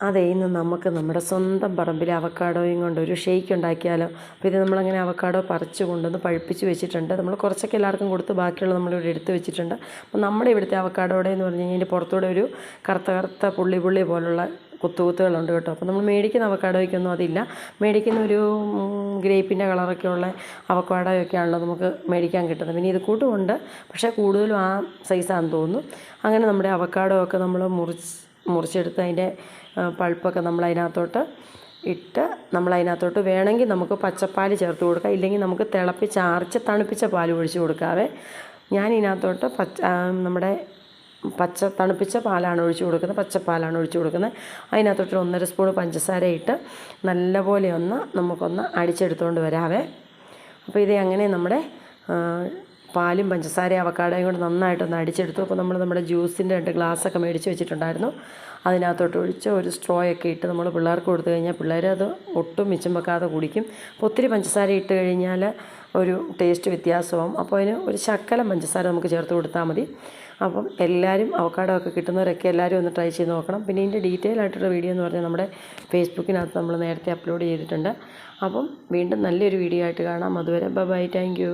അതെ, ഇന്ന് നമുക്ക് നമ്മുടെ സ്വന്തം പറമ്പിലെ അവക്കാഡോയും കൊണ്ട് ഒരു ഷെയ്ക്ക് ഉണ്ടാക്കിയാലോ. അപ്പോൾ ഇത് നമ്മളങ്ങനെ അവക്കാഡോ പറിച്ച് കൊണ്ടുവന്ന് പഴുപ്പിച്ച് വെച്ചിട്ടുണ്ട്. നമ്മൾ കുറച്ചൊക്കെ എല്ലാവർക്കും കൊടുത്ത് ബാക്കിയുള്ളത് നമ്മളിവിടെ എടുത്ത് വെച്ചിട്ടുണ്ട്. അപ്പോൾ നമ്മുടെ ഇവിടുത്തെ അവക്കാഡോയുടെ എന്ന് പറഞ്ഞു കഴിഞ്ഞാൽ ഇതിൻ്റെ പുറത്തൂടെ ഒരു കറുത്ത കറുത്ത പുള്ളി പുള്ളി പോലുള്ള കുത്തുകുത്തുകളുണ്ട് കേട്ടോ. അപ്പോൾ നമ്മൾ മേടിക്കുന്ന അവക്കാഡോയ്ക്കൊന്നും അതില്ല. മേടിക്കുന്ന ഒരു ഗ്രേപ്പിൻ്റെ കളറൊക്കെ ഉള്ള അവക്കാഡോയൊക്കെയാണല്ലോ നമുക്ക് മേടിക്കാൻ കിട്ടുന്നത്. പിന്നെ ഇത് കൂട്ടുമുണ്ട്, പക്ഷേ കൂടുതലും ആ സൈസാണെന്ന് തോന്നുന്നു. അങ്ങനെ നമ്മുടെ അവക്കാഡോ ഒക്കെ നമ്മൾ മുറിച്ചെടുത്ത് അതിൻ്റെ പൾപ്പൊക്കെ നമ്മളതിനകത്തോട്ട് ഇട്ട് നമ്മളതിനകത്തോട്ട് വേണമെങ്കിൽ നമുക്ക് പച്ചപ്പാൽ ചേർത്ത് കൊടുക്കാം, ഇല്ലെങ്കിൽ നമുക്ക് തിളപ്പിച്ചാറിച്ച് തണുപ്പിച്ച പാൽ ഒഴിച്ച് കൊടുക്കാവേ. ഞാനിതിനകത്തോട്ട് നമ്മുടെ തണുപ്പിച്ച പാലാണ് ഒഴിച്ച് കൊടുക്കുന്നത്, പച്ചപ്പാലാണ് ഒഴിച്ച് കൊടുക്കുന്നത്. അതിനകത്തോട്ട് 1.5 സ്പൂൺ പഞ്ചസാര ഇട്ട് നല്ലപോലെ നമുക്കൊന്ന് അടിച്ചെടുത്തുകൊണ്ട് വരാവേ. അപ്പോൾ ഇത് അങ്ങനെ നമ്മുടെ പാലും പഞ്ചസാരയും അവക്കാഡോയും കൊണ്ട് നന്നായിട്ടൊന്ന് അടിച്ചെടുത്തു. അപ്പോൾ നമ്മുടെ ജ്യൂസിൻ്റെ 2 ഗ്ലാസ്സൊക്കെ മേടിച്ച് വെച്ചിട്ടുണ്ടായിരുന്നു. അതിനകത്തോട്ട് ഒഴിച്ച് ഒരു സ്ട്രോയൊക്കെ ഇട്ട് നമ്മൾ പിള്ളേർക്ക് കൊടുത്തു കഴിഞ്ഞാൽ പിള്ളേർ അത് ഒട്ടും മിച്ചം വെക്കാതെ കുടിക്കും. അപ്പോൾ ഒത്തിരി പഞ്ചസാര ഇട്ട് കഴിഞ്ഞാൽ ഒരു ടേസ്റ്റ് വ്യത്യാസമാവും. അപ്പോൾ അതിന് ഒരു ശകലം പഞ്ചസാര നമുക്ക് ചേർത്ത് കൊടുത്താൽ മതി. അപ്പം എല്ലാവരും അവക്കാഡോ ഒക്കെ കിട്ടുന്നവരൊക്കെ എല്ലാവരും ഒന്ന് ട്രൈ ചെയ്ത് നോക്കണം. പിന്നെ ഇതിൻ്റെ ഡീറ്റെയിൽ ആയിട്ടുള്ള വീഡിയോ എന്ന് പറഞ്ഞാൽ നമ്മുടെ ഫേസ്ബുക്കിനകത്ത് നമ്മൾ നേരത്തെ അപ്ലോഡ് ചെയ്തിട്ടുണ്ട്. അപ്പം വീണ്ടും നല്ലൊരു വീഡിയോ ആയിട്ട് കാണാം. അതുവരെ ബൈ, താങ്ക് യു.